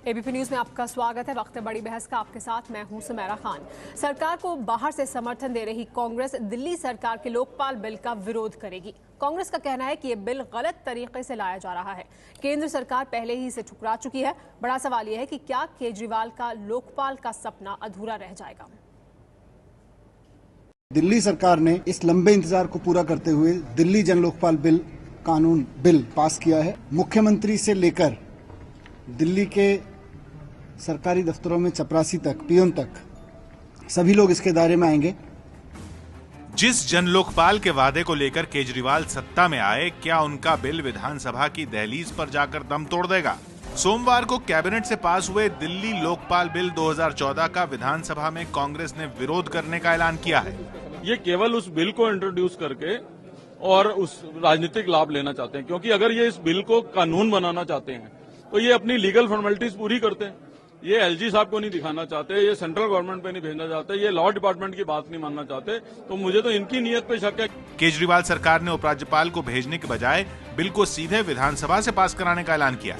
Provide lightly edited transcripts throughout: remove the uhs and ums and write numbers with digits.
ABP news में आपका स्वागत है। वक्त है बड़ी बहस का, आपके साथ मैं हूं सुमेरा खान। सरकार को बाहर से समर्थन दे रही कांग्रेस दिल्ली सरकार के लोकपाल बिल का विरोध करेगी। कांग्रेस का कहना है कि ये बिल गलत तरीके से लाया जा रहा है। केंद्र सरकार पहले ही इसे ठुकरा चुकी है। बड़ा सवाल यह है कि क्या केजरीवाल का लोकपाल का सपना अधूरा रह जाएगा। दिल्ली सरकार ने इस लंबे इंतजार को पूरा करते हुए दिल्ली जन लोकपाल कानून बिल पास किया है। मुख्यमंत्री से लेकर दिल्ली के सरकारी दफ्तरों में चपरासी तक, पियोन तक, सभी लोग इसके दायरे में आएंगे। जिस जन लोकपाल के वादे को लेकर केजरीवाल सत्ता में आए, क्या उनका बिल विधानसभा की दहलीज पर जाकर दम तोड़ देगा? सोमवार को कैबिनेट से पास हुए दिल्ली लोकपाल बिल 2014 का विधानसभा में कांग्रेस ने विरोध करने का ऐलान किया है। ये केवल उस बिल को इंट्रोड्यूस करके और उस राजनीतिक लाभ लेना चाहते हैं, क्योंकि अगर ये इस बिल को कानून बनाना चाहते हैं तो ये अपनी लीगल फॉर्मेलिटीज पूरी करते हैं। ये एलजी साहब को नहीं दिखाना चाहते, ये सेंट्रल गवर्नमेंट पे नहीं भेजना चाहते, ये लॉ डिपार्टमेंट की बात नहीं मानना चाहते। तो मुझे तो इनकी नीयत पे शक है। केजरीवाल सरकार ने उपराज्यपाल को भेजने के बजाय बिल को सीधे विधानसभा से पास कराने का ऐलान किया।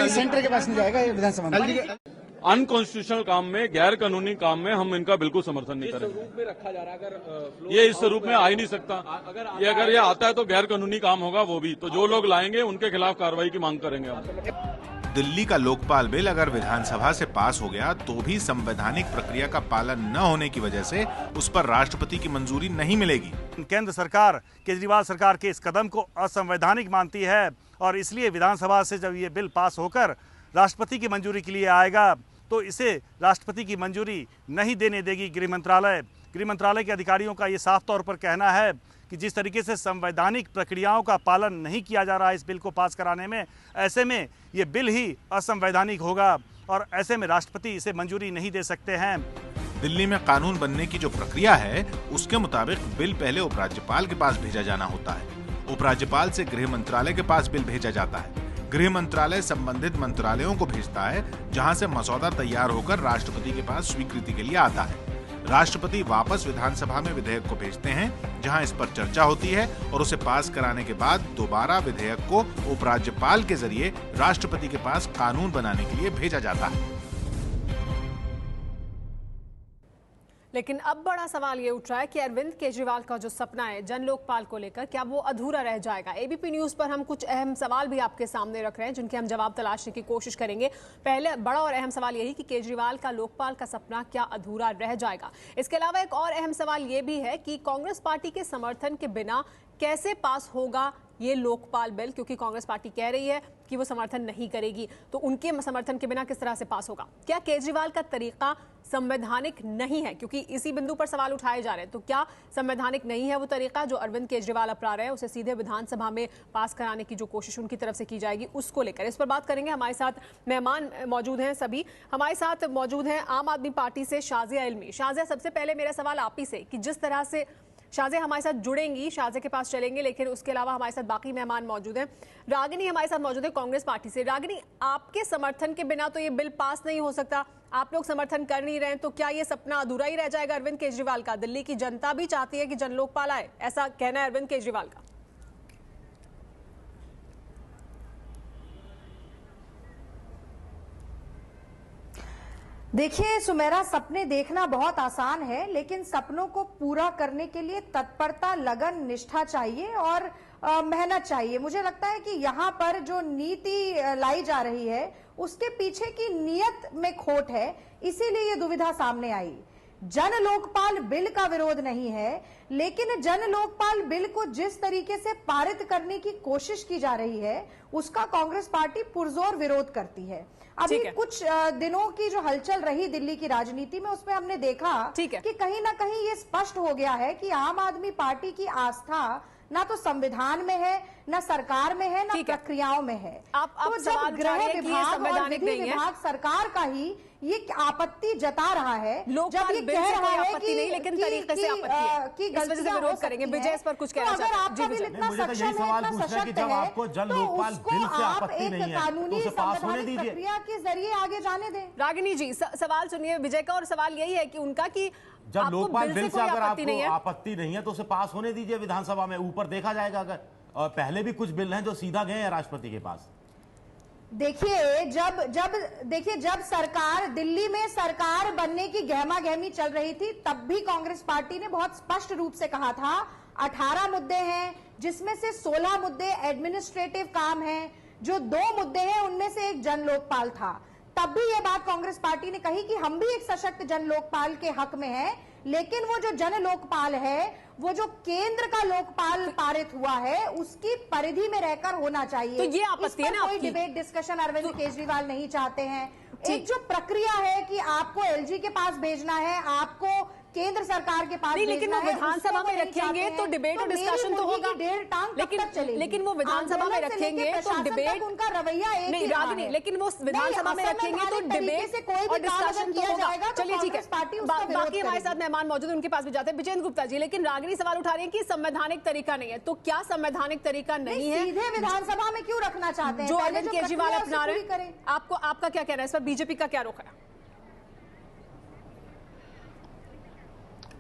सेंटर के पास नहीं जाएगा, ये विधानसभा में। अनकॉन्स्टिट्यूशनल काम में, गैर कानूनी काम में हम इनका बिल्कुल समर्थन नहीं करेंगे। रूप में रखा जा रहा है, अगर ये इस स्वरूप में आ ही नहीं सकता। अगर ये आता है तो गैर कानूनी काम होगा वो भी। तो जो लोग लाएंगे उनके खिलाफ कार्रवाई की मांग करेंगे हम। दिल्ली का लोकपाल बिल अगर विधानसभा से पास हो गया तो भी संवैधानिक प्रक्रिया का पालन न होने की वजह से उस पर राष्ट्रपति की मंजूरी नहीं मिलेगी। केंद्र सरकार केजरीवाल सरकार के इस कदम को असंवैधानिक मानती है और इसलिए विधानसभा से जब ये बिल पास होकर राष्ट्रपति की मंजूरी के लिए आएगा तो इसे राष्ट्रपति की मंजूरी नहीं देने देगी गृह मंत्रालय। गृह मंत्रालय के अधिकारियों का ये साफ तौर पर कहना है कि जिस तरीके से संवैधानिक प्रक्रियाओं का पालन नहीं किया जा रहा है इस बिल को पास कराने में, ऐसे में ये बिल ही असंवैधानिक होगा और ऐसे में राष्ट्रपति इसे मंजूरी नहीं दे सकते हैं। दिल्ली में कानून बनने की जो प्रक्रिया है उसके मुताबिक बिल पहले उपराज्यपाल के पास भेजा जाना होता है। उपराज्यपाल से गृह मंत्रालय के पास बिल भेजा जाता है। गृह मंत्रालय संबंधित मंत्रालयों को भेजता है, जहां से मसौदा तैयार होकर राष्ट्रपति के पास स्वीकृति के लिए आता है। राष्ट्रपति वापस विधानसभा में विधेयक को भेजते हैं, जहां इस पर चर्चा होती है और उसे पास कराने के बाद दोबारा विधेयक को उपराज्यपाल के जरिए राष्ट्रपति के पास कानून बनाने के लिए भेजा जाता है। लेकिन अब बड़ा सवाल ये उठ रहा है कि अरविंद केजरीवाल का जो सपना है जन लोकपाल को लेकर, क्या वो अधूरा रह जाएगा? एबीपी न्यूज पर हम कुछ अहम सवाल भी आपके सामने रख रहे हैं जिनके हम जवाब तलाशने की कोशिश करेंगे। पहले बड़ा और अहम सवाल यही कि केजरीवाल का लोकपाल का सपना क्या अधूरा रह जाएगा। इसके अलावा एक और अहम सवाल ये भी है कि कांग्रेस पार्टी के समर्थन के बिना कैसे पास होगा ये लोकपाल बिल, क्योंकि कांग्रेस पार्टी कह रही है कि वो समर्थन नहीं करेगी। तो उनके समर्थन के बिना किस तरह से पास होगा? क्या केजरीवाल का तरीका संवैधानिक नहीं है? क्योंकि इसी बिंदु पर सवाल उठाए जा रहे हैं। तो क्या संवैधानिक नहीं है वो तरीका जो अरविंद केजरीवाल अपना रहे हैं, उसे सीधे विधानसभा में पास कराने की जो कोशिश उनकी तरफ से की जाएगी उसको लेकर? इस पर बात करेंगे। हमारे साथ मेहमान मौजूद हैं। सभी हमारे साथ मौजूद हैं आम आदमी पार्टी से शाजिया इल्मी। शाजिया, सबसे पहले मेरा सवाल आप ही से कि जिस तरह से शाजिया हमारे साथ जुड़ेंगी, शाजिया के पास चलेंगे, लेकिन उसके अलावा हमारे साथ बाकी मेहमान मौजूद हैं। रागिनी हमारे साथ मौजूद है कांग्रेस पार्टी से। रागिनी, आपके समर्थन के बिना तो ये बिल पास नहीं हो सकता। आप लोग समर्थन कर नहीं रहे हैं, तो क्या ये सपना अधूरा ही रह जाएगा अरविंद केजरीवाल का? दिल्ली की जनता भी चाहती है कि जन लोकपाल आए, ऐसा कहना है अरविंद केजरीवाल का। देखिए सुमेरा, सपने देखना बहुत आसान है, लेकिन सपनों को पूरा करने के लिए तत्परता, लगन, निष्ठा चाहिए और मेहनत चाहिए। मुझे लगता है कि यहाँ पर जो नीति लाई जा रही है उसके पीछे की नीयत में खोट है, इसीलिए ये दुविधा सामने आई। जन लोकपाल बिल का विरोध नहीं है, लेकिन जन लोकपाल बिल को जिस तरीके से पारित करने की कोशिश की जा रही है उसका कांग्रेस पार्टी पुरजोर विरोध करती है। अभी कुछ दिनों की जो हलचल रही दिल्ली की राजनीति में, उसमें हमने देखा कि कहीं ना कहीं ये स्पष्ट हो गया है कि आम आदमी पार्टी की आस्था ना तो संविधान में है, ना सरकार में है, ना प्रक्रियाओं में है। तो जब गृह विभाग और विधि विभाग सरकार का ही ये आपत्ति जता रहा है, जब ये कह रहा है कि नहीं, लेकिन तरीके से आपत्ति है कि गलतियां विरोध करेंगे। विजय इस पर कुछ कहना चाहते हैं? जी विजय, मुझे तो यही सवाल पूछना है कि जब आपको जन लोकपाल बिल से आपत्ति नहीं है तो उसे पास होने दीजिए, प्रक्रिया के जरिए आगे जाने दें। रागिनी जी, सवाल सुनिए विजय का, और सवाल यही है कि उनका कि जब लोकपाल बिल से अगर आपको आपत्ति नहीं है तो उसे पास होने दीजिए विधानसभा में, ऊपर देखा जाएगा। अगर पहले भी कुछ बिल हैं जो सीधा गए हैं राष्ट्रपति के पास। देखिए जब सरकार दिल्ली में सरकार बनने की गहमा गहमी चल रही थी, तब भी कांग्रेस पार्टी ने बहुत स्पष्ट रूप से कहा था 18 मुद्दे हैं, जिसमें से 16 मुद्दे एडमिनिस्ट्रेटिव काम हैं, जो 2 मुद्दे हैं उनमें से एक जन लोकपाल था। तब भी यह बात कांग्रेस पार्टी ने कही कि हम भी एक सशक्त जन लोकपाल के हक में हैं, लेकिन वो जो जन लोकपाल है, वो जो केंद्र का लोकपाल पारित हुआ है, उसकी परिधि में रहकर होना चाहिए। तो ये आपत्ति है ना कोई आपकी? डिबेट डिस्कशन अरविंद केजरीवाल नहीं चाहते हैं। एक जो प्रक्रिया है कि आपको एलजी के पास भेजना है, आपको केंद्र सरकार के पास नहीं, लेकिन वो भेजना है, विधानसभा उसको में नहीं रखेंगे चाहते तो हैं। डिबेट और मेरी डिस्कशन तो मुर्गी होगा, की डेढ़ टांग कब तक चलेगी? लेकिन वो विधानसभा में आंदोलन से रखेंगे लेके तो प्रशासन डिबेट तक उनका रवैया एक नहीं ही रहा रागिनी, है। लेकिन वो विधानसभा में रखेंगे तो डिबेट और डिस्कशन तो होगा। चलिए ठीक है, बाकी हमारे साथ मेहमान मौजूद है, उनके पास भी जाते हैं। विजेंद्र गुप्ता जी, लेकिन रागिनी सवाल उठा रही है कि संवैधानिक तरीका नहीं है, तो क्या संवैधानिक तरीका नहीं है? सीधे विधानसभा में क्यों रखना चाहते हैं? जो पहले अरविंद जो केजरीवाल प्रक्रिया है, अपना उसे रहे पूरी हैं, करें। आपका क्या कहना है इस पर? बीजेपी का क्या रुख है?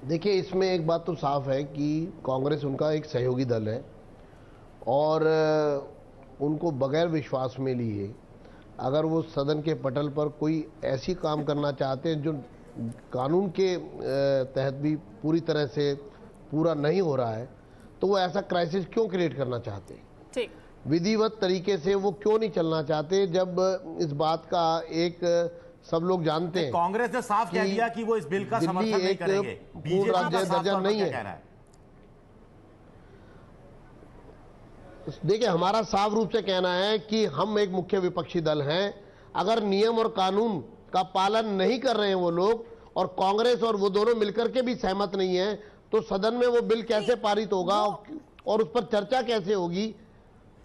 देखिए, इसमें एक बात तो साफ है कि कांग्रेस उनका एक सहयोगी दल है और उनको बगैर विश्वास में लिए अगर वो सदन के पटल पर कोई ऐसी काम करना चाहते हैं जो कानून के तहत भी पूरी तरह से पूरा नहीं हो रहा है, तो वो ऐसा क्राइसिस क्यों क्रिएट करना चाहते हैं? ठीक, विधिवत तरीके से वो क्यों नहीं चलना चाहते, जब इस बात का एक सब लोग जानते हैं। कांग्रेस ने साफ कह दिया कि वो इस बिल का समर्थन नहीं करेंगे। पूर्ण राज्य दर्जा नहीं है। देखिए, हमारा साफ रूप से कहना है कि हम एक मुख्य विपक्षी दल हैं। अगर नियम और कानून का पालन नहीं कर रहे हैं वो लोग, और कांग्रेस और वो दोनों मिलकर के भी सहमत नहीं है, तो सदन में वो बिल कैसे पारित होगा और उस पर चर्चा कैसे होगी?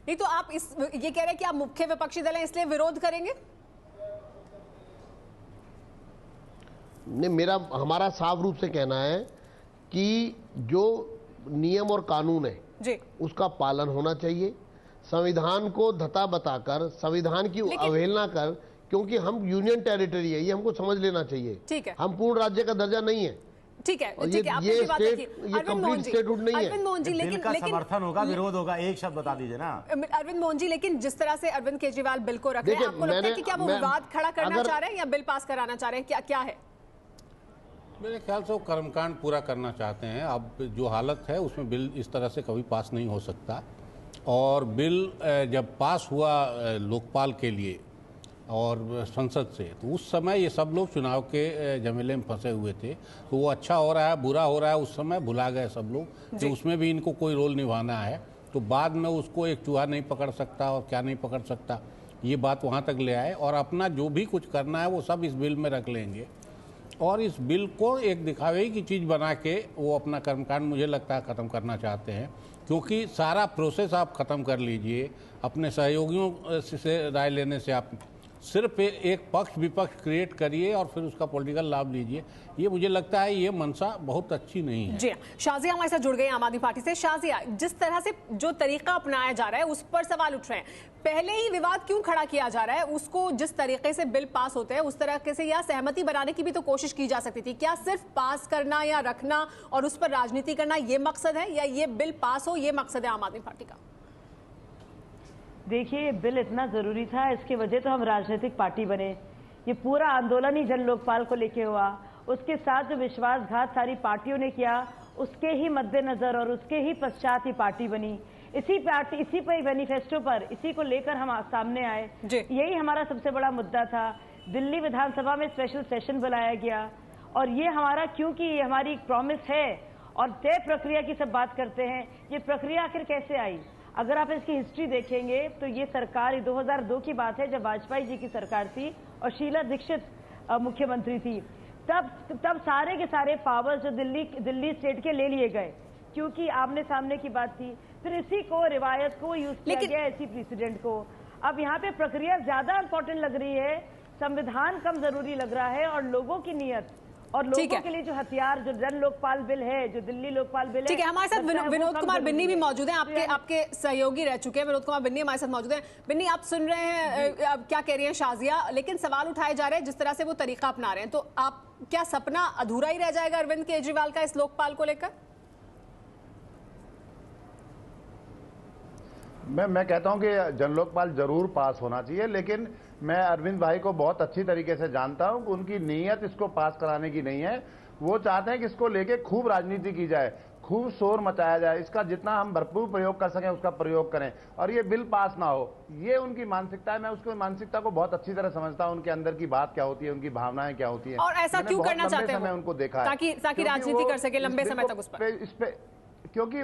नहीं तो आप ये कह रहे हैं कि आप मुख्य विपक्षी दल हैं इसलिए विरोध करेंगे? नहीं, हमारा साफ रूप से कहना है कि जो नियम और कानून है जी, उसका पालन होना चाहिए। संविधान को धता बताकर, संविधान की अवहेलना कर, क्योंकि हम यूनियन टेरिटरी है, ये हमको समझ लेना चाहिए। ठीक है, हम पूर्ण राज्य का दर्जा नहीं है। ठीक है, और ठीक है, आपने ये बात स्टेट, की। ये कंप्लीट स्टेटहुड नहीं है। अरविंद मोहन जी, बिल का समर्थन होगा, विरोध होगा, एक शब्द बता दीजिए ना। अरविंद मोहन जी, लेकिन जिस तरह से अरविंद केजरीवाल बिल को रख रहे हैं, आपको लगता है कि क्या वो विवाद खड़ा करना चाह रहे हैं या बिल पास कराना चाह रहे हैं? क्या है? मेरे ख्याल से वो कर्मकांड पूरा करना चाहते हैं। अब जो हालत है उसमें बिल इस तरह से कभी पास नहीं हो सकता। और बिल जब पास हुआ लोकपाल के लिए और संसद से, तो उस समय ये सब लोग चुनाव के झमेले में फंसे हुए थे। तो वो अच्छा हो रहा है, बुरा हो रहा है, उस समय भुला गए सब लोग कि उसमें भी इनको कोई रोल निभाना है। तो बाद में उसको एक चूहा नहीं पकड़ सकता और क्या नहीं पकड़ सकता, ये बात वहाँ तक ले आए और अपना जो भी कुछ करना है वो सब इस बिल में रख लेंगे। और इस बिल को एक दिखावे की चीज़ बना के वो अपना कर्मकांड मुझे लगता है ख़त्म करना चाहते हैं। क्योंकि सारा प्रोसेस आप ख़त्म कर लीजिए, अपने सहयोगियों से राय लेने से आप सिर्फ एक पक्ष विपक्ष क्रिएट करिए और फिर उसका पॉलिटिकल लाभ लीजिए। ये मुझे लगता है ये मंशा बहुत अच्छी नहीं है। जी, शाजिया हमारे साथ जुड़ गई आम आदमी पार्टी से। शाजिया, जिस तरह से जो तरीका अपनाया जा रहा है उस पर सवाल उठ रहे हैं। पहले ही विवाद क्यों खड़ा किया जा रहा है? उसको जिस तरीके से बिल पास होते हैं उस तरीके से या सहमति बनाने की भी तो कोशिश की जा सकती थी। क्या सिर्फ पास करना या रखना और उस पर राजनीति करना ये मकसद है, या ये बिल पास हो ये मकसद है आम आदमी पार्टी का? देखिए, ये बिल इतना जरूरी था, इसकी वजह तो हम राजनीतिक पार्टी बने। ये पूरा आंदोलन ही जन लोकपाल को लेके हुआ। उसके साथ जो विश्वासघात सारी पार्टियों ने किया, उसके ही मद्देनजर और उसके ही पश्चात ही पार्टी बनी। इसी पर मैनिफेस्टो पर इसी को लेकर हम सामने आए। यही हमारा सबसे बड़ा मुद्दा था। दिल्ली विधानसभा में स्पेशल सेशन बुलाया गया और ये हमारा, क्योंकि ये हमारी एक प्रॉमिस है और तय प्रक्रिया की सब बात करते हैं। ये प्रक्रिया आखिर कैसे आई? अगर आप इसकी हिस्ट्री देखेंगे तो ये सरकार 2002 की बात है, जब वाजपेयी जी की सरकार थी और शीला दीक्षित मुख्यमंत्री थी। तब सारे के सारे पावर्स जो दिल्ली स्टेट के ले लिए गए, क्योंकि आमने सामने की बात थी। फिर इसी को, रिवायत को यूज किया गया, इसी प्रेसिडेंट को। अब यहाँ पे प्रक्रिया ज्यादा इंपॉर्टेंट लग रही है, संविधान कम जरूरी लग रहा है और लोगों की नियत और लोगों के लिए जो हथियार, जो जन लोकपाल बिल है, जो दिल्ली लोकपाल बिल है। ठीक है, हमारे साथ विनोद कुमार बिन्नी भी मौजूद हैं, आपके सहयोगी रह चुके हैं। विनोद कुमार बिन्नी हमारे साथ मौजूद हैं। बिन्नी, आप सुन रहे हैं क्या कह रही हैं शाजिया, लेकिन सवाल उठाए जा रहे हैं जिस तरह से वो तरीका अपना रहे हैं, तो आप क्या सपना अधूरा ही रह जाएगा अरविंद केजरीवाल का इस लोकपाल को लेकर? मैं कहता हूं कि जन लोकपाल जरूर पास होना चाहिए, लेकिन मैं अरविंद भाई को बहुत अच्छी तरीके से जानता हूं कि उनकी नीयत इसको पास कराने की नहीं है। वो चाहते हैं कि इसको लेके खूब राजनीति की जाए, खूब शोर मचाया जाए, इसका जितना हम भरपूर प्रयोग कर सकें उसका प्रयोग करें और ये बिल पास ना हो, ये उनकी मानसिकता है। मैं उसकी मानसिकता को बहुत अच्छी तरह समझता हूँ, उनके अंदर की बात क्या होती है, उनकी भावनाएं क्या होती है। और ऐसा क्यों करना चाहते हैं? मैं उनको देखा है ताकि राजनीति कर सके लंबे समय तक उस पर, क्योंकि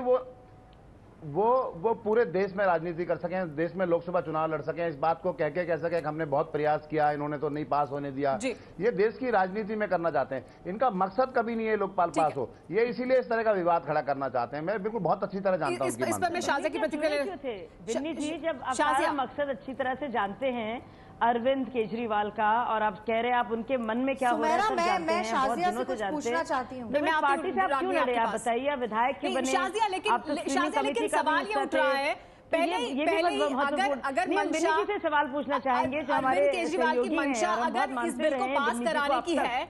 वो पूरे देश में राजनीति कर सकें, देश में लोकसभा चुनाव लड़ सकें, इस बात को कह सकें कि हमने बहुत प्रयास किया, इन्होंने तो नहीं पास होने दिया। ये देश की राजनीति में करना चाहते हैं। इनका मकसद कभी नहीं है लोकपाल पास हो, ये इसीलिए इस तरह का विवाद खड़ा करना चाहते हैं। मैं बिल्कुल बहुत अच्छी तरह जानता हूं। इस पर मैं शाजिया की प्रतिक्रिया जब आप मकसद अच्छी तरह से जानते हैं अरविंद केजरीवाल का, और आप कह रहे हैं आप उनके मन में क्या हो रहा है मैं शाजिया से कुछ पूछना चाहती हूँ। मैं पार्टी से आप क्यों लड़े? आप बताइए, आप विधायक के बने, शाजिया, लेकिन सवाल ये उठ रहा है पहले अगर मंशा से सवाल पूछना चाहेंगे जो हमारे केजरीवाल की मंशा अगर इस बिल को पास कराने की है,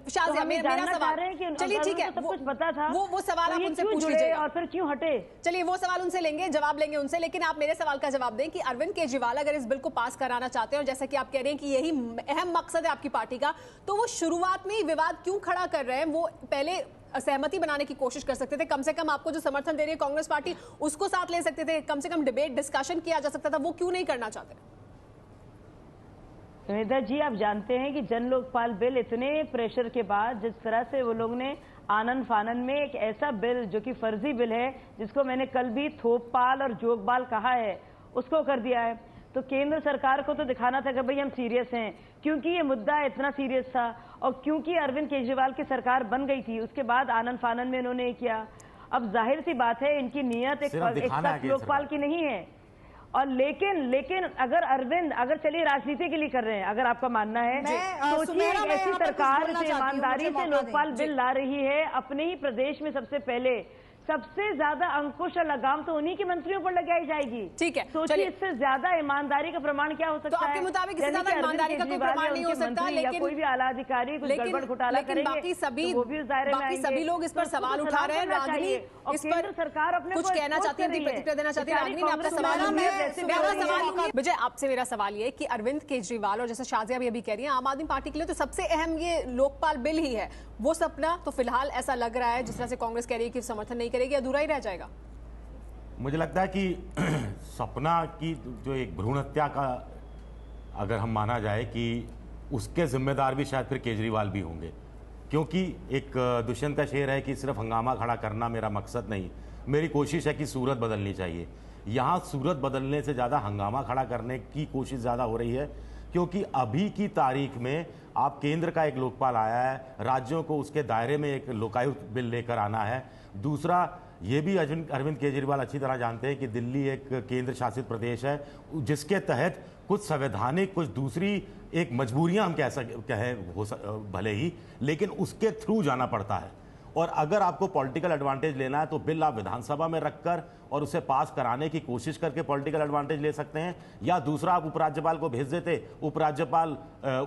शाजिया मेरा सवाल, चलिए ठीक है, सब कुछ पता था, वो सवाल आप उनसे पूछ लीजिए और फिर क्यों हटे। चलिए वो सवाल उनसे लेंगे, जवाब लेंगे उनसे, लेकिन आप मेरे सवाल का जवाब दें कि अरविंद केजरीवाल अगर इस बिल को पास कराना चाहते हैं और जैसा कि आप कह रहे हैं कि यही अहम मकसद है आपकी पार्टी का, तो वो शुरुआत में ही विवाद क्यों खड़ा कर रहे हैं? वो पहले सहमति बनाने की कोशिश कर सकते थे, कम से कम आपको जो समर्थन दे रही है कांग्रेस पार्टी उसको साथ ले सकते थे, कम से कम डिबेट डिस्कशन किया जा सकता था, वो क्यों नहीं करना चाहते? सुनीता जी, आप जानते हैं कि जन लोकपाल बिल इतने प्रेशर के बाद जिस तरह से वो लोग ने आनन फानन में एक ऐसा बिल जो कि फर्जी बिल है, जिसको मैंने कल भी थोपपाल और जोगपाल कहा है, उसको कर दिया है, तो केंद्र सरकार को तो दिखाना था कि भाई हम सीरियस हैं, क्योंकि ये मुद्दा इतना सीरियस था और क्योंकि अरविंद केजरीवाल की सरकार बन गई थी, उसके बाद आनंद फानन में इन्होंने किया। अब जाहिर सी बात है इनकी नीयत एक लोकपाल की नहीं है। और लेकिन अगर अरविंद चलिए राजनीति के लिए कर रहे हैं, अगर आपका मानना है, सोचिए ऐसी सरकार जो ईमानदारी से लोकपाल बिल ला रही है, अपने ही प्रदेश में सबसे ज्यादा अंकुश और लगाम तो उन्हीं के मंत्रियों पर लगाई जाएगी। ठीक है, सोचिए इससे ज्यादा ईमानदारी का प्रमाण क्या हो सकता है? तो आपके मुताबिक इससे ज्यादा ईमानदारी का कोई प्रमाण नहीं हो सकता, लेकिन कोई भी आला अधिकारी कुछ गड़बड़ घोटाला करेंगे, बाकी सभी तो वो भी उस दायरे में आएंगे। सभी लोग इस पर सवाल उठा रहे हैं। रागिनी इस पर सरकार अपने कुछ कहना चाहती है, प्रतिक्रिया देना चाहती है। रागिनी, आपका सवाल, विजय आपसे मेरा सवाल ये कि अरविंद केजरीवाल और जैसे शाजिया भी अभी कह रही है, आम आदमी पार्टी के लिए तो सबसे अहम ये लोकपाल बिल ही है, वो सपना तो फिलहाल ऐसा लग रहा है जिस तरह से कांग्रेस कह रही है कि समर्थन नहीं करेगी, अधूरा ही रह जाएगा। मुझे लगता है कि सपना की जो एक भ्रूण हत्या का अगर हम माना जाए कि उसके जिम्मेदार भी शायद फिर केजरीवाल भी होंगे, क्योंकि एक दुष्यंत का शेर है कि सिर्फ हंगामा खड़ा करना मेरा मकसद नहीं, मेरी कोशिश है कि सूरत बदलनी चाहिए। यहाँ सूरत बदलने से ज़्यादा हंगामा खड़ा करने की कोशिश ज़्यादा हो रही है, क्योंकि अभी की तारीख में आप केंद्र का एक लोकपाल आया है, राज्यों को उसके दायरे में एक लोकायुक्त बिल लेकर आना है। दूसरा, ये भी अरविंद केजरीवाल अच्छी तरह जानते हैं कि दिल्ली एक केंद्र शासित प्रदेश है, जिसके तहत कुछ संवैधानिक, कुछ दूसरी एक मजबूरियां हम कहें भले ही, लेकिन उसके थ्रू जाना पड़ता है। और अगर आपको पॉलिटिकल एडवांटेज लेना है तो बिल आप विधानसभा में रखकर और उसे पास कराने की कोशिश करके पॉलिटिकल एडवांटेज ले सकते हैं, या दूसरा आप उपराज्यपाल को भेज देते, उपराज्यपाल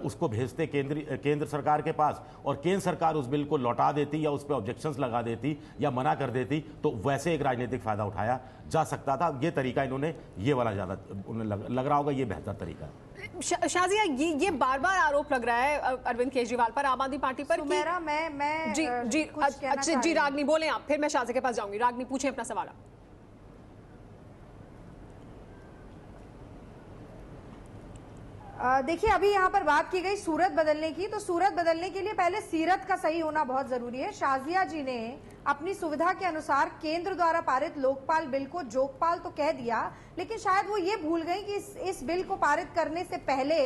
उसको भेजते केंद्र सरकार के पास और केंद्र सरकार उस बिल को लौटा देती या उस पर ऑब्जेक्शंस लगा देती या मना कर देती, तो वैसे एक राजनीतिक फायदा उठाया जा सकता था। ये तरीका इन्होंने, ये वाला ज्यादा उन्हें लग रहा होगा ये बेहतर तरीका है। शाजिया, ये बार बार आरोप लग रहा है अरविंद केजरीवाल पर, आम आदमी पार्टी पर। जी रागनी बोले आप, फिर मैं शाजिया के पास जाऊंगी। रागनी पूछे अपना सवाल। देखिए, अभी यहाँ पर बात की गई सूरत बदलने की, तो सूरत बदलने के लिए पहले सीरत का सही होना बहुत जरूरी है। शाजिया जी ने अपनी सुविधा के अनुसार केंद्र द्वारा पारित लोकपाल बिल को जोगपाल तो कह दिया, लेकिन शायद वो ये भूल गई कि इस बिल को पारित करने से पहले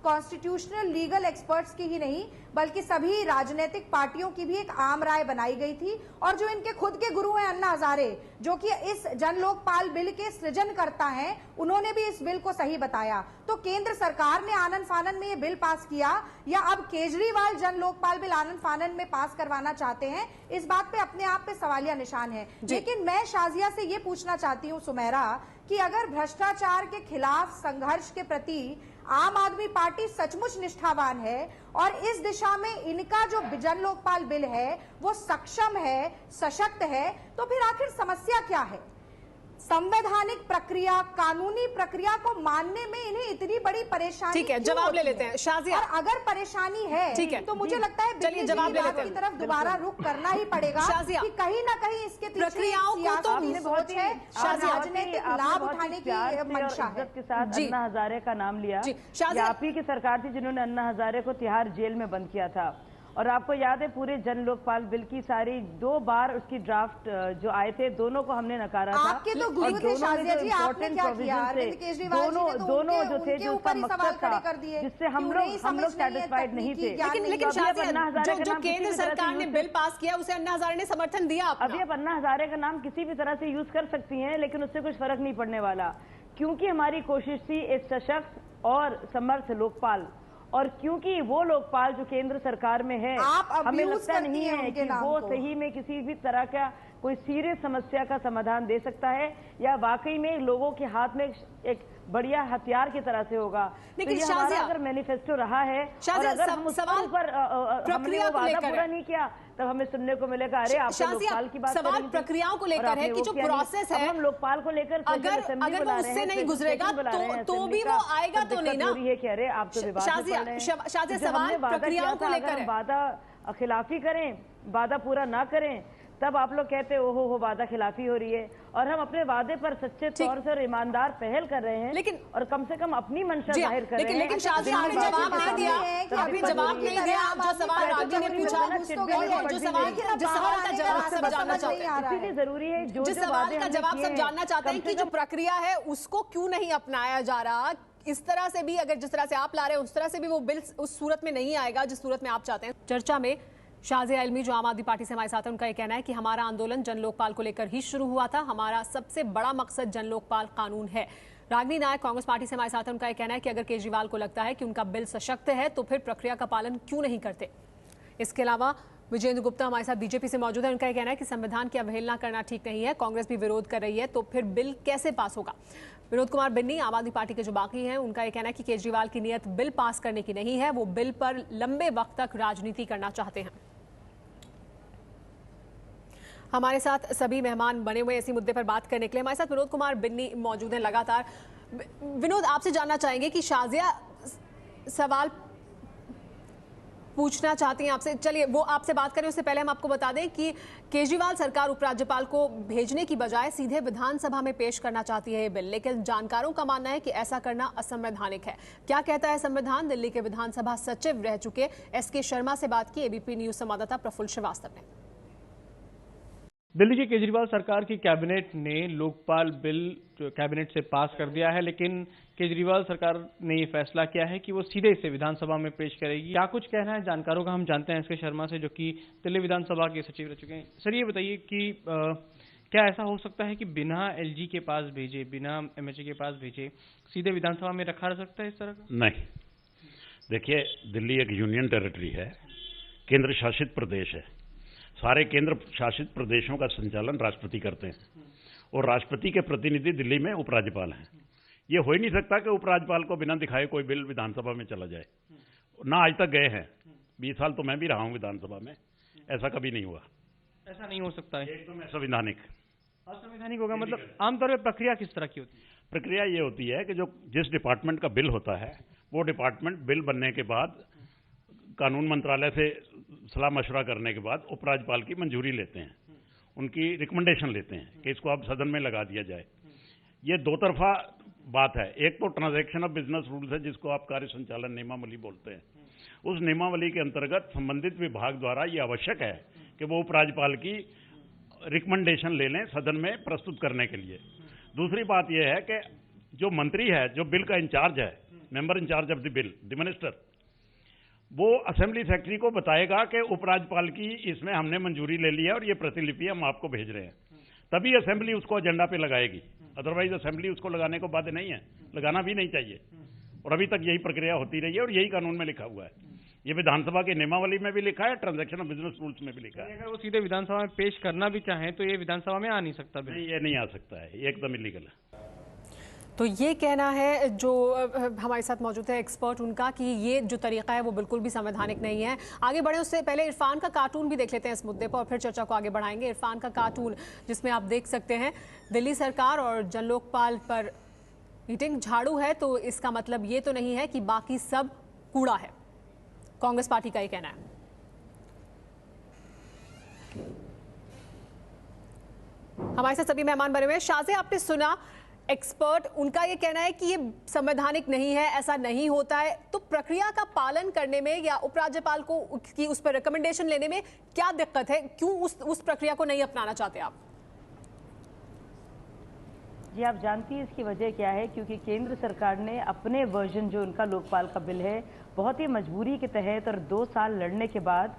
कॉन्स्टिट्यूशनल लीगल एक्सपर्ट्स की ही नहीं बल्कि सभी राजनीतिक पार्टियों की भी एक आम राय बनाई गई थी, और जो इनके खुद के गुरु हैं अन्ना हजारे, जो कि इस जन लोकपाल बिल के सृजनकर्ता हैं, उन्होंने भी इस बिल को सही बताया। तो केंद्र सरकार ने आनन फानन में ये बिल पास किया या अब केजरीवाल जन लोकपाल बिल आनन फानन में पास करवाना चाहते हैं, इस बात पे अपने आप पे सवालिया निशान है। लेकिन मैं शाजिया से ये पूछना चाहती हूँ सुमेरा, कि अगर भ्रष्टाचार के खिलाफ संघर्ष के प्रति आम आदमी पार्टी सचमुच निष्ठावान है और इस दिशा में इनका जो जन लोकपाल बिल है वो सक्षम है, सशक्त है, तो फिर आखिर समस्या क्या है? संवैधानिक प्रक्रिया, कानूनी प्रक्रिया को मानने में इन्हें इतनी बड़ी परेशानी ठीक है, जवाब ले लेते हैं शाजिया। और अगर परेशानी है, ठीक है, तो मुझे लगता है चलिए जवाब ले लेते हैं की तरफ दोबारा रुख करना ही पड़ेगा शाजिया। कि कहीं ना कहीं इसके पीछे प्रक्रियाओं को तो सियासी सोच है, राजनीतिक लाभ उठाने की मंशा है। के साथ अन्ना हजारे का नाम लिया। ये आप ही की सरकार थी जिन्होंने अन्ना हजारे को तिहाड़ जेल में बंद किया था। और आपको याद है पूरे जन लोकपाल बिल की सारी 2 बार उसकी ड्राफ्ट जो आए थे, दोनों को हमने नकारा था। आपके तो गुरु थे शाजिया जी, आपने क्या किया? अरविंद केजरीवाल जी ने तो दोनों जो थे, जो उसका सवाल मकसद खड़े था, कर दिए, जिससे हम लोग सेटिस्फाइड नहीं थे। लेकिन शाजिया, जो केंद्र सरकार ने बिल पास किया उसे अन्ना हजारे ने समर्थन दिया। अभी अब अन्ना हजारे का नाम किसी भी तरह से यूज कर सकती हैं, लेकिन उससे कुछ फर्क नहीं पड़ने वाला, क्योंकि हमारी कोशिश थी एक सशक्त और समर्थ लोकपाल, और क्योंकि वो लोकपाल जो केंद्र सरकार में है, हमें लगता नहीं है कि वो सही में किसी भी तरह का कोई सीरियस समस्या का समाधान दे सकता है, या वाकई में लोगों के हाथ में एक बढ़िया हथियार की तरह से होगा। लेकिन तो ये हमारा अगर मैनिफेस्टो रहा है, और अगर हम उस पर हमने वो वादा पूरा नहीं किया, तब हमें सुनने को मिलेगा अरे आप लोकपाल की बात सवाल प्रक्रियाओं को लेकर है कि जो प्रोसेस है, हम लोकपाल को लेकर अगर वो उससे नहीं गुजरेगा तो भी वो आएगा तो नहीं ना। अरे आप तो शाजिया, सवाल प्रक्रियाओं को लेकर है। वादा खिलाफी करें, वादा पूरा ना करें, तब आप लोग कहते हो वादा खिलाफी हो रही है। और हम अपने वादे पर सच्चे तौर से ईमानदार पहल कर रहे हैं, लेकिन और कम से कम अपनी मंशा जाहिर कर रहे हैं। लेकिन शाजिया, आपने जवाब नहीं दिया, अभी जवाब नहीं दिया। जो सवाल राजी ने पूछा, जो सवाल का जवाब सब जानना चाहते हैं, इसीलिए जरूरी है जिस सवाल का जवाब सब जानना चाहते हैं कि जो प्रक्रिया है उसको क्यों नहीं अपनाया जा रहा। इस तरह से भी, अगर जिस तरह से आप ला रहे हैं उस तरह से भी वो बिल उस सूरत में नहीं आएगा जिस सूरत में आप चाहते हैं। चर्चा में शाजिया इल्मी जो आम आदमी पार्टी से हमारे साथ है, उनका यह कहना है कि हमारा आंदोलन जन लोकपाल को लेकर ही शुरू हुआ था, हमारा सबसे बड़ा मकसद जन लोकपाल कानून है। रागिनी नायक कांग्रेस पार्टी से हमारे साथ है, उनका यह कहना है कि अगर केजरीवाल को लगता है कि उनका बिल सशक्त है तो फिर प्रक्रिया का पालन क्यों नहीं करते। इसके अलावा विजेंद्र गुप्ता हमारे साथ बीजेपी से मौजूद है, उनका यह कहना है कि संविधान की अवहेलना करना ठीक नहीं है, कांग्रेस भी विरोध कर रही है तो फिर बिल कैसे पास होगा। विनोद कुमार बिन्नी आम आदमी पार्टी के जो बाकी हैं, उनका यह कहना है कि केजरीवाल की नीयत बिल पास करने की नहीं है, वो बिल पर लंबे वक्त तक राजनीति करना चाहते हैं। हमारे साथ सभी मेहमान बने हुए इसी मुद्दे पर बात करने के लिए। हमारे साथ विनोद कुमार बिन्नी मौजूद हैं लगातार। विनोद, आपसे जानना चाहेंगे कि शाजिया सवाल पूछना चाहती हैं आपसे, चलिए वो आपसे बात करें उससे पहले हम आपको बता दें कि केजरीवाल सरकार उपराज्यपाल को भेजने की बजाय सीधे विधानसभा में पेश करना चाहती है ये बिल, लेकिन जानकारों का मानना है कि ऐसा करना असंवैधानिक है। क्या कहता है संविधान? दिल्ली के विधानसभा सचिव रह चुके एसके शर्मा से बात की एबीपी न्यूज संवाददाता प्रफुल्ल श्रीवास्तव ने। दिल्ली की केजरीवाल सरकार की कैबिनेट ने लोकपाल बिल कैबिनेट से पास कर दिया है, लेकिन केजरीवाल सरकार ने ये फैसला किया है कि वो सीधे इसे विधानसभा में पेश करेगी। क्या कुछ कहना है जानकारों का, हम जानते हैं एसके शर्मा से, जो कि दिल्ली विधानसभा के सचिव रह चुके हैं। सर, ये बताइए कि क्या ऐसा हो सकता है कि बिना एलजी के पास भेजे, बिना एमएचए के पास भेजे, सीधे विधानसभा में रखा जा सकता है इस तरह का? नहीं, देखिए, दिल्ली एक यूनियन टेरिटरी है, केंद्र शासित प्रदेश है। सारे केंद्र शासित प्रदेशों का संचालन राष्ट्रपति करते हैं, और राष्ट्रपति के प्रतिनिधि दिल्ली में उपराज्यपाल हैं। ये हो ही नहीं सकता कि उपराज्यपाल को बिना दिखाए कोई बिल विधानसभा में चला जाए, ना आज तक गए हैं। 20 साल तो मैं भी रहा हूं विधानसभा में, ऐसा कभी नहीं हुआ। ऐसा नहीं हो सकता है, एकदम असंवैधानिक। असंवैधानिक होगा मतलब आमतौर पर प्रक्रिया किस तरह की होती है? प्रक्रिया ये होती है कि जो जिस डिपार्टमेंट का बिल होता है, वो डिपार्टमेंट बिल बनने के बाद कानून मंत्रालय से सलाह मशवरा करने के बाद उपराज्यपाल की मंजूरी लेते हैं, उनकी रिकमेंडेशन लेते हैं कि इसको अब सदन में लगा दिया जाए। ये दो तरफा बात है। एक तो ट्रांजैक्शन ऑफ बिजनेस रूल्स है, जिसको आप कार्य संचालन नियमावली बोलते हैं। उस नियमावली के अंतर्गत संबंधित विभाग द्वारा ये आवश्यक है कि वो उपराज्यपाल की रिकमेंडेशन ले लें सदन में प्रस्तुत करने के लिए। दूसरी बात यह है कि जो मंत्री है, जो बिल का इंचार्ज है, member incharge of the bill, the minister, वो असेंबली सेक्रेटरी को बताएगा कि उपराज्यपाल की इसमें हमने मंजूरी ले ली है और ये प्रतिलिपि हम आपको भेज रहे हैं। तभी असेंबली उसको एजेंडा पे लगाएगी, अदरवाइज असेंबली उसको लगाने को बाध्य नहीं है, लगाना भी नहीं चाहिए। और अभी तक यही प्रक्रिया होती रही है और यही कानून में लिखा हुआ है। ये विधानसभा के नियमावली में भी लिखा है, ट्रांजैक्शन ऑफ बिजनेस रूल्स में भी लिखा है। अगर वो सीधे विधानसभा में पेश करना भी चाहें तो ये विधानसभा में आ नहीं सकता? नहीं, ये नहीं आ सकता है, ये एकदम इलीगल है। तो ये कहना है जो हमारे साथ मौजूद है एक्सपर्ट उनका कि ये जो तरीका है वो बिल्कुल भी संवैधानिक नहीं है। आगे बढ़े उससे पहले इरफान का कार्टून भी देख लेते हैं इस मुद्दे पर और फिर चर्चा को आगे बढ़ाएंगे। इरफान का कार्टून जिसमें आप देख सकते हैं दिल्ली सरकार और जन लोकपाल पर ईटिंग झाड़ू है, तो इसका मतलब ये तो नहीं है कि बाकी सब कूड़ा है। कांग्रेस पार्टी का ये कहना है। हमारे साथ सभी मेहमान बने हुए हैं। शाहजे, आपने सुना एक्सपर्ट, उनका ये कहना है कि ये संवैधानिक नहीं है, ऐसा नहीं होता है। तो प्रक्रिया का पालन करने में या उपराज्यपाल को की उस पर रिकमेंडेशन लेने में क्या दिक्कत है? क्यों उस प्रक्रिया को नहीं अपनाना चाहते आप? जी, आप जानती हैं इसकी वजह क्या है? क्योंकि केंद्र सरकार ने अपने वर्जन जो उनका लोकपाल का बिल है बहुत ही मजबूरी के तहत और 2 साल लड़ने के बाद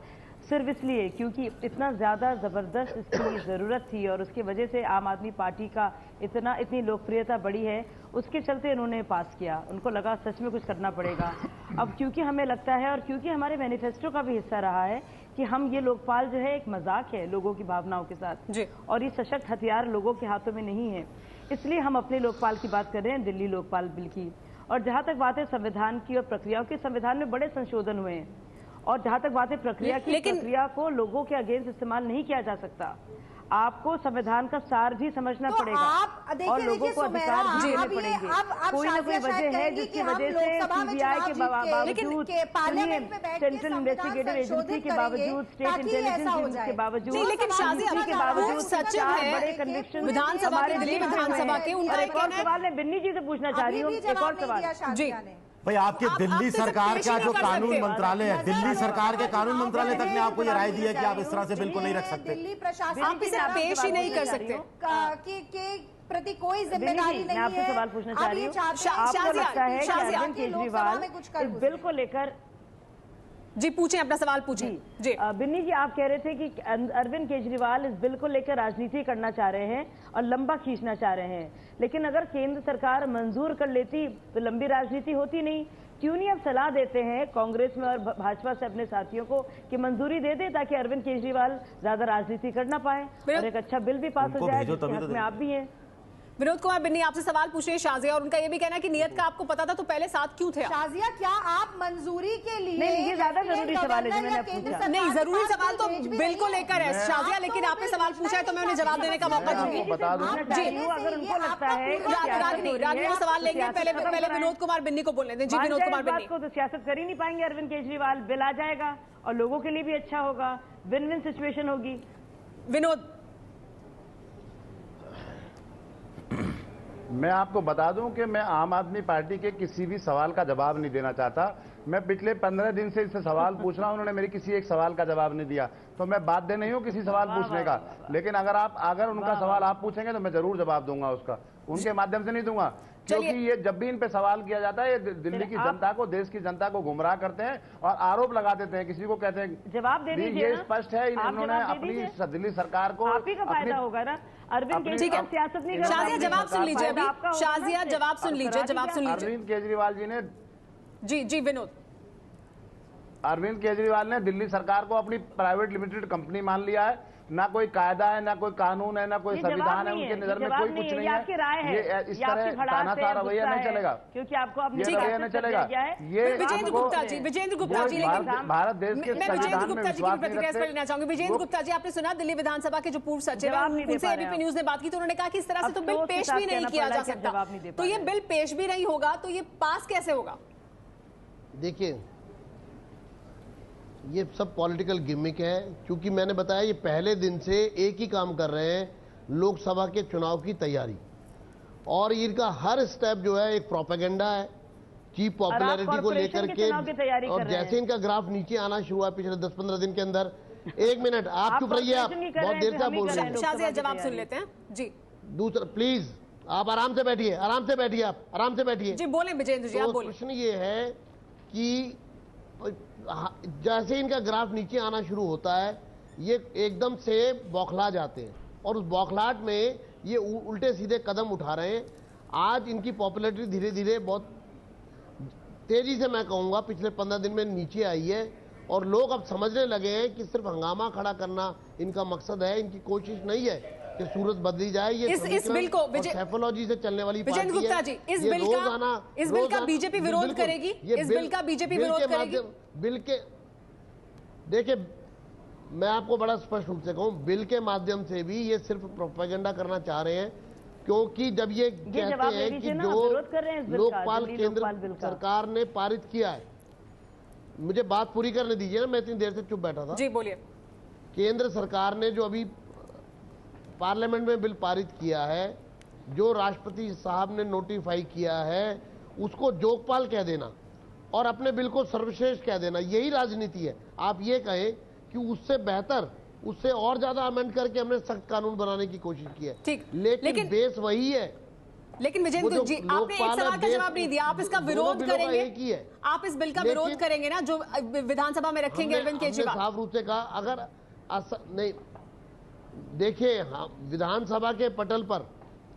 सिर्फ इसलिए क्योंकि इतना ज़्यादा ज़बरदस्त इसकी ज़रूरत थी और उसकी वजह से आम आदमी पार्टी का इतनी लोकप्रियता बढ़ी है, उसके चलते इन्होंने पास किया। उनको लगा सच में कुछ करना पड़ेगा। अब क्योंकि हमें लगता है और क्योंकि हमारे मैनिफेस्टो का भी हिस्सा रहा है कि हम ये लोकपाल जो है एक मजाक है लोगों की भावनाओं के साथ जी, और ये सशक्त हथियार लोगों के हाथों में नहीं है, इसलिए हम अपने लोकपाल की बात कर रहे हैं, दिल्ली लोकपाल बिल की। और जहाँ तक बात है संविधान की और प्रक्रियाओं की, संविधान में बड़े संशोधन हुए हैं और जहां तक बात है प्रक्रिया की, प्रक्रिया को लोगों के अगेंस्ट इस्तेमाल नहीं किया जा सकता। आपको संविधान का सार भी समझना पड़ेगा और लोगों को अधिकार भी देने पड़ेंगे। कोई ना कोई वजह है जिसकी वजह से सीबीआई के बावजूद, सेंट्रल इन्वेस्टिगेटिव एजेंसी के बावजूद, स्टेट इंटेलिजेंस एजेंसी के बावजूद, लेकिन शाहजी के बावजूद चार बड़े कन्विक्शन विधानसभा के, दिल्ली विधानसभा के, उनका एक और सवाल मैं बिन्नी जी से पूछना चाह रही हूँ, एक और सवाल जी भाई, आपके दिल्ली सरकार का जो कानून मंत्रालय है, दिल्ली सरकार के कानून मंत्रालय तक ने आपको ये राय दी है कि आप इस तरह से बिल को नहीं रख सकते, दिल्ली प्रशासन आप इसे पेश ही नहीं कर सकते के प्रति कोई जिम्मेदारी नहीं है। मैं आपसे सवाल पूछना चाह रही हूँ, आपको लगता है कि अरविंद केजरीवाल इस बिल को लेकर, जी पूछें, अपना सवाल पूछें। जी बिन्नी जी, आप कह रहे थे कि अरविंद केजरीवाल इस बिल को लेकर राजनीति करना चाह रहे हैं और लंबा खींचना चाह रहे हैं, लेकिन अगर केंद्र सरकार मंजूर कर लेती तो लंबी राजनीति होती नहीं। क्यों नहीं आप सलाह देते हैं कांग्रेस में और भाजपा से अपने साथियों को कि मंजूरी दे दे ताकि अरविंद केजरीवाल ज्यादा राजनीति कर ना पाए और एक अच्छा बिल भी पास हो जाए, जिसके हक में आप भी हैं। विनोद कुमार बिन्नी आपसे सवाल पूछे शाजिया, और उनका ये भी कहना है कि नियत का आपको पता था तो पहले साथ क्यों थे? शाजिया, क्या आप मंजूरी के लिए, नहीं, ये ज्यादा जरूरी सवाल है जो मैंने पूछा। नहीं, जरूरी सवाल तो बिल को लेकर है शाजिया, लेकिन आपने सवाल पूछा है तो मैं उन्हें जवाब देने का मौका दूंगी। जी, अगर उनको लगता है रागनी वो सवाल लेंगे, पहले विनोद कुमार बिन्नी को बोलने दें। जी विनोद कुमार बिन्नी को तो सियासत कर ही नहीं पाएंगे अरविंद केजरीवाल, बिल आ जाएगा और लोगों के लिए भी अच्छा होगा, विन विन सिचुएशन होगी। विनोद, मैं आपको बता दूं कि मैं आम आदमी पार्टी के किसी भी सवाल का जवाब नहीं देना चाहता। मैं पिछले 15 दिन से इससे सवाल पूछ रहा हूं, उन्होंने मेरे किसी एक सवाल का जवाब नहीं दिया, तो मैं बाध्य नहीं हूं किसी सवाल पूछने का। लेकिन अगर उनका सवाल आप पूछेंगे तो मैं जरूर जवाब दूंगा, उसका उनके माध्यम से नहीं दूंगा, क्योंकि ये जब भी इन पे सवाल किया जाता है ये दिल्ली की जनता को, देश की जनता को गुमराह करते हैं और आरोप लगा देते हैं, किसी को कहते हैं। जवाब दे दीजिए, ये स्पष्ट है इन्होंने अपनी दिल्ली सरकार को, आप ही का फायदा होगा ना। अरविंद केजरीवाल सियासत नहीं कर, शाजिया जवाब सुन लीजिए अभी, शाजिया जवाब सुन लीजिए, जवाब सुन लीजिए। अरविंद केजरीवाल जी ने, जी विनोद, अरविंद केजरीवाल ने दिल्ली सरकार को अपनी प्राइवेट लिमिटेड कंपनी मान लिया है। ना कोई कायदा है, ना कोई कानून है, ना कोई संविधान है, उनके नजर में कोई कुछ नहीं है। ये इस तरह तानाशाह रवैया नहीं चलेगा, क्योंकि आपको अपनी रवैया नहीं चलेगा। ये विजेंद्र गुप्ता जी, लेकिन भारत देश के विजेंद्र गुप्ता जी की प्रतिक्रिया पर लेना चाहूंगी। विजेंद्र गुप्ता जी, आपने सुना दिल्ली विधानसभा के जो पूर्व सचिव हैं उनसे एबीपी न्यूज ने बात की तो उन्होंने कहा कि इस तरह से तो बिल पेश भी नहीं किया जा सकता, तो ये बिल पेश भी नहीं होगा तो ये पास कैसे होगा? देखिए, ये सब पॉलिटिकल गिमिक है, क्योंकि मैंने बताया ये पहले दिन से एक ही काम कर रहे हैं, लोकसभा के चुनाव की तैयारी, और इनका हर स्टेप जो है एक प्रोपेगेंडा है, चीप पॉपुलैरिटी को लेकर के। और जैसे इनका ग्राफ नीचे आना शुरू हुआ पिछले 10-15 दिन के अंदर, एक मिनट आप चुप रहिए, आप बहुत देर से आप बोल रहे हैं। शाजिया जवाब सुन लेते हैं जी। दूसरा प्लीज आप आराम से बैठिए, आराम से बैठिए, आप आराम से बैठिए जी। बोले विजेंद्र जी, आप बोले। प्रश्न ये है कि जैसे इनका ग्राफ नीचे आना शुरू होता है ये एकदम से बौखला जाते हैं और उस बौखलाहट में ये उल्टे सीधे कदम उठा रहे हैं। आज इनकी पॉपुलैरिटी धीरे धीरे बहुत तेजी से, मैं कहूँगा पिछले 15 दिन में नीचे आई है और लोग अब समझने लगे हैं कि सिर्फ हंगामा खड़ा करना इनका मकसद है, इनकी कोशिश नहीं है। कि सूरत बदली जाए। ये इस बिल को साइकोलॉजी से चलने वाली विजेंद्र गुप्ता जी, इस बिल का बीजेपी विरोध करेगी? इस बिल का बीजेपी विरोध करेगी? बिल के देखिए, मैं आपको बड़ा स्पष्ट रूप से कहूं, बिल के माध्यम से भी ये सिर्फ प्रोपेगेंडा करना चाह रहे हैं, क्योंकि जब ये कहते हैं कि जो लोकपाल केंद्र सरकार ने पारित किया है, मुझे बात पूरी करने दीजिए ना, मैं इतनी देर से चुप बैठा था। जी बोलिए। केंद्र सरकार ने जो अभी पार्लियामेंट में बिल पारित किया है, जो राष्ट्रपति साहब ने नोटिफाई किया है, उसको जोगपाल कह देना और अपने बिल को सर्वश्रेष्ठ कह देना, यही राजनीति है। आप ये कहें कि उससे बेहतर, उससे और ज्यादा अमेंड करके हमने सख्त कानून बनाने की कोशिश की है, ठीक, लेकिन बेस वही है। लेकिन विजेंद्र जी, आपने एक सवाल का जवाब नहीं दिया। आप इसका विरोध करेंगे? आप इस बिल का विरोध करेंगे ना, जो विधानसभा में रखेंगे अरविंद केजरीवाल? साफ रूप से कहा, अगर नहीं, देखिए, विधानसभा के पटल पर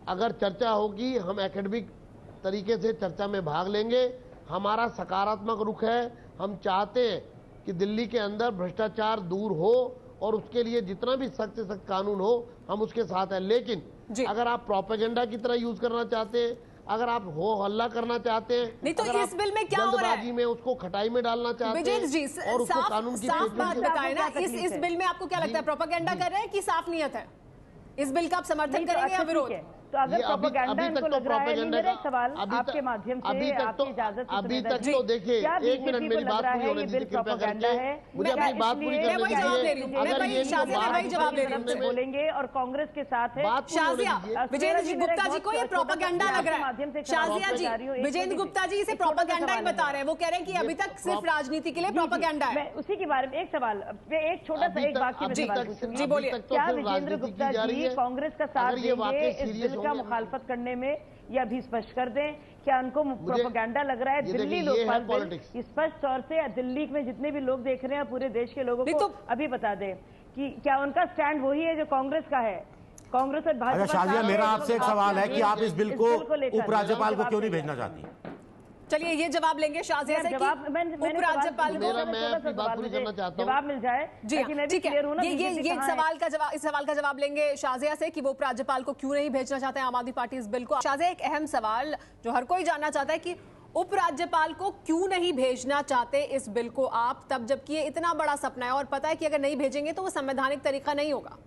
अगर चर्चा होगी, हम एकेडमिक तरीके से चर्चा में भाग लेंगे। हमारा सकारात्मक रुख है। हम चाहते हैं कि दिल्ली के अंदर भ्रष्टाचार दूर हो और उसके लिए जितना भी सख्त से सख्त कानून हो, हम उसके साथ हैं। लेकिन अगर आप प्रोपेगेंडा की तरह यूज करना चाहते हैं, अगर आप हो हल्ला करना चाहते हैं, नहीं तो इस बिल में क्या हो रहा है? में उसको खटाई में डालना चाहते हैं और उसको कानून की साफ बात बताएं ना, इस बिल में आपको क्या लगता है, प्रोपेगेंडा कर रहे हैं कि साफ नियत है? इस बिल का आप समर्थन करेंगे या विरोध? तो अगर प्रोपेगेंडा इनको लग रहा है, मेरा सवाल आपके माध्यम से, आपकी इजाजत से अभी तक तो देखिए, एक मिनट मेरी बात पूरी होने दीजिए कृपया करके, मुझे अपनी बात पूरी करने दीजिए। अगर ये जवाब दे रही बोलेंगे और कांग्रेस के साथ है शाजिया, विजेंद्र जी गुप्ता जी को ये प्रोपेगेंडा लग रहा है। शाजिया जी, विजेंद्र गुप्ता जी इसे प्रोपेगेंडा ही बता रहे हैं। वो कह रहे हैं कि अभी तक सिर्फ राजनीति के लिए प्रोपेगेंडा है। उसी के बारे में एक सवाल, एक छोटा सा एक वाक्य में सवाल पूछूंगी। बोलिए, क्या विजेंद्र गुप्ता जी कांग्रेस का साथ देंगे इस बिल का मुखालफत करने में, या भी स्पष्ट कर दें, क्या उनको प्रोपेगेंडा लग रहा है? दिल्ली लोकपाल बिल स्पष्ट तौर से दिल्ली में जितने भी लोग देख रहे हैं, पूरे देश के लोगों को अभी बता दें कि क्या उनका स्टैंड वही है जो कांग्रेस का है? कांग्रेस और भाजपा। शाजिया, मेरा आपसे एक सवाल है कि आप इस बिल को उपराज्यपाल को क्यों नहीं भेजना चाहती? चलिए ये जवाब लेंगे शाजिया से कि उपराज्यपाल को जवाब मिल जाए। जी ठीक है, ये इस सवाल का जवाब लेंगे शाजिया से कि वो उपराज्यपाल को क्यों नहीं भेजना चाहते हैं आम आदमी पार्टी इस बिल को। शाजिया, एक अहम सवाल जो हर कोई जानना चाहता है कि उपराज्यपाल को क्यों नहीं भेजना चाहते इस बिल को आप, तब जबकि ये इतना बड़ा सपना है और पता है कि अगर नहीं भेजेंगे तो वो संवैधानिक तरीका नहीं होगा।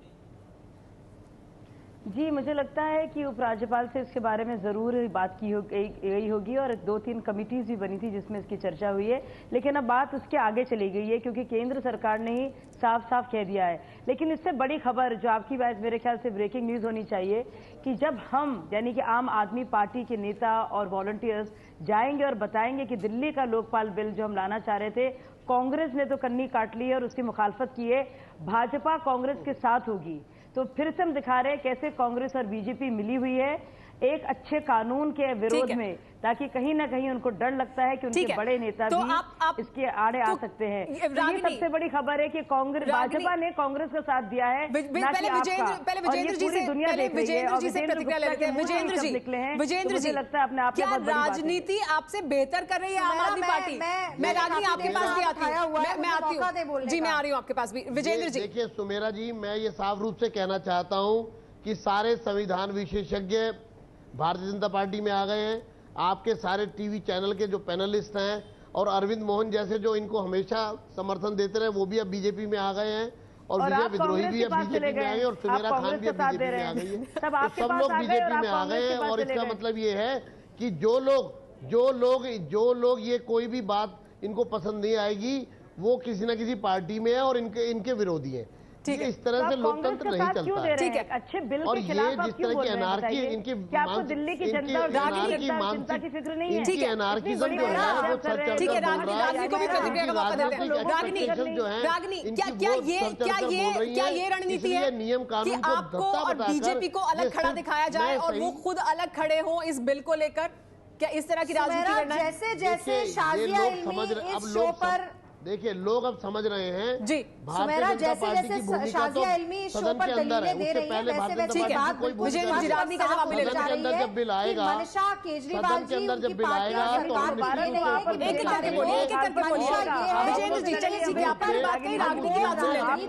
जी, मुझे लगता है कि उपराज्यपाल से इसके बारे में जरूर बात की गई होगी और 2-3 कमिटीज भी बनी थी जिसमें इसकी चर्चा हुई है, लेकिन अब बात उसके आगे चली गई है क्योंकि केंद्र सरकार ने ही साफ साफ कह दिया है। लेकिन इससे बड़ी खबर जो आपकी बात मेरे ख्याल से ब्रेकिंग न्यूज होनी चाहिए कि जब हम यानी कि आम आदमी पार्टी के नेता और वॉलंटियर्स जाएंगे और बताएंगे कि दिल्ली का लोकपाल बिल जो हम लाना चाह रहे थे, कांग्रेस ने तो कन्नी काट ली है और उसकी मुखालफत की है, भाजपा कांग्रेस के साथ होगी, तो फिर से हम दिखा रहे हैं कैसे कांग्रेस और बीजेपी मिली हुई है एक अच्छे कानून के विरोध में, ताकि कहीं ना कहीं उनको डर लगता है कि उनके बड़े नेता तो भी इसके आड़े आ सकते हैं। ये सबसे बड़ी खबर है कि कांग्रेस, भाजपा ने कांग्रेस का साथ दिया है। पहले विजेंद्र जी से प्रतिक्रिया लेते हैं। विजेंद्र जी लगता है अपने आप क्या राजनीति आपसे बेहतर कर रही है आम आदमी पार्टी? मैं रागनी आपके पास भी आती हूँ, मैं आती हूँ जी, मैं आ रही हूँ आपके पास भी। विजेंद्र जी देखिए सुमेरा जी, मैं ये साफ रूप से कहना चाहता हूँ कि सारे संविधान विशेषज्ञ भारतीय जनता पार्टी में आ गए हैं। आपके सारे टीवी चैनल के जो पैनलिस्ट हैं और अरविंद मोहन जैसे जो इनको हमेशा समर्थन देते रहे, वो भी अब बीजेपी में आ गए हैं और विजय विद्रोही भी अब बीजेपी में आ गए और सुमेरा खान भी अब बीजेपी में आ गई है। तो सब लोग बीजेपी में आ गए हैं और इसका मतलब ये है कि जो लोग ये कोई भी बात इनको पसंद नहीं आएगी वो किसी न किसी पार्टी में है और इनके विरोधी हैं। ठीक है, इस तरह से लोकतंत्र नहीं चलता। ठीक है, अच्छे बिल और ये जिस तरह की एनार्की, इनकी दिल्ली की जनता और जनता की फिक्र नहीं है। ठीक है, एनार्किज्म जो है वो ठीक है, रागनी को भी प्रतिक्रिया का मौका देते हैं। रागनी, क्या ये रणनीति है नियम कानून कि आपको और बीजेपी को अलग खड़ा दिखाया जाए और वो खुद अलग खड़े हो इस बिल को लेकर? क्या इस तरह की राजनीति करना है? जैसे शाजिया इल्मी इस शो पर देखिए लोग अब समझ रहे हैं जी सुमेरा, जैसे जैसे शाजिया इल्मी शो पर दलीलें दे रही है वैसे वैसे बात विजय जिरानी का जवाब मिलेगा। सदन के अंदर जब बिल आएगा, मनीषा केजरीवाल सदन के अंदर जब बिल आएगा तो एक एक करके बोलिए, एक एक करके बोलिए। विजय जी चलिए, जी आप बात कही, राजनीति की बात सुन लेते हैं।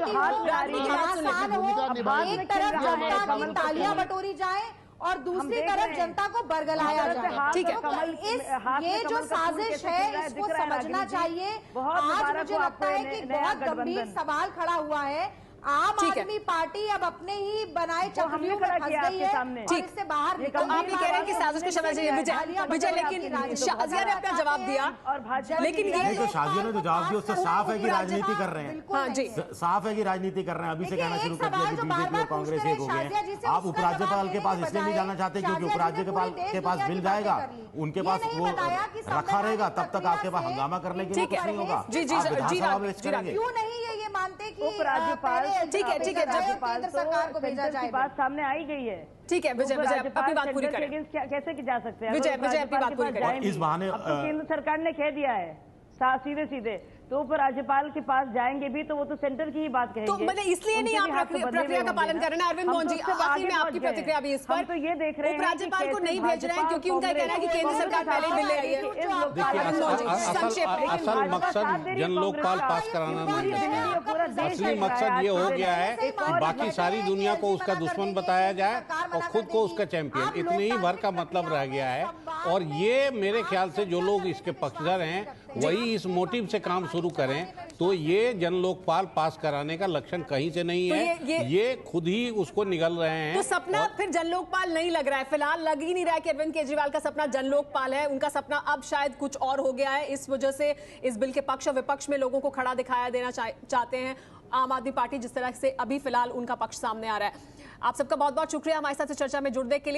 एक तरफ जनता की तालियां बटोरी जाए और दूसरी तरफ जनता को बरगलाया जाए। ठीक है, ये जो साजिश है इसको समझना चाहिए। आज मुझे लगता है कि बहुत गंभीर सवाल खड़ा हुआ है। आम आदमी पार्टी अब अपने ही बनाए चक्रव्यूह में फंस गई है और इससे बाहर निकल। आप ये कह रहे हैं कि साजिश को समझ चाहिए विजय, लेकिन शाजिया ने अपना जवाब दिया, लेकिन ये तो शाजिया ने जो जवाब दिया उससे साफ है कि राजनीति कर रहे हैं। हाँ जी, साफ है कि राजनीति कर रहे हैं। अभी से कहना शुरू कर दिया कि बीजेपी और कांग्रेस एक हो गए हैं। आप उपराज्यपाल के पास इसलिए नहीं जाना चाहते क्योंकि उपराज्यपाल के पास बिल जाएगा, उनके पास वो रखा रहेगा, तब तक आपके पास हंगामा करने के लिए कुछ नहीं होगा। विधानसभा में करेंगे। क्यों नहीं ये मानते कि उपराज्यपाल ठीक है, ठीक है, केंद्र सरकार को भेजा जाए। बात सामने आई गई है। ठीक है विजय, अपनी बात पूरी करें। कैसे की जा सकते हैं विजय अपनी बात पूरी करें। इस बहाने केंद्र सरकार ने कह दिया है सीधे सीधे, तो उपराज्यपाल के पास जाएंगे भी तो वो तो सेंटर की ही बात कहेंगे। तो मतलब इसलिए नहीं आप प्रक्रिया का पालन कर रहे हैं। अरविंद मोहन जी, आखिर में आपकी प्रतिक्रिया भी इस पर। तो ये देख रहे हैं उपराज्यपाल को नहीं भेज रहे हैं क्योंकि उनका कहना है कि केंद्र सरकार पहले बिल ले आई है। असल मकसद जन लोकपाल पास कराना नहीं है। असली मकसद ये हो गया है कि बाकी सारी दुनिया को उसका दुश्मन बताया जाए और खुद को उसका चैंपियन, इतने ही भर का मतलब रह गया है। और ये मेरे ख्याल से जो लोग इसके पक्षधर हैं वही इस मोटिव से काम शुरू करें तो ये जन लोकपाल पास कराने का लक्षण कहीं से नहीं है। ये खुद ही उसको निगल रहे हैं। तो सपना फिर जन लोकपाल नहीं लग रहा है, फिलहाल लग ही नहीं रहा है कि अरविंद केजरीवाल का सपना जन लोकपाल है। उनका सपना अब शायद कुछ और हो गया है। इस वजह से इस बिल के पक्ष और विपक्ष में लोगों को खड़ा दिखाया देना चाहते हैं आम आदमी पार्टी, जिस तरह से अभी फिलहाल उनका पक्ष सामने आ रहा है। आप सबका बहुत बहुत शुक्रिया हमारे साथ इस चर्चा में जुड़ने के लिए।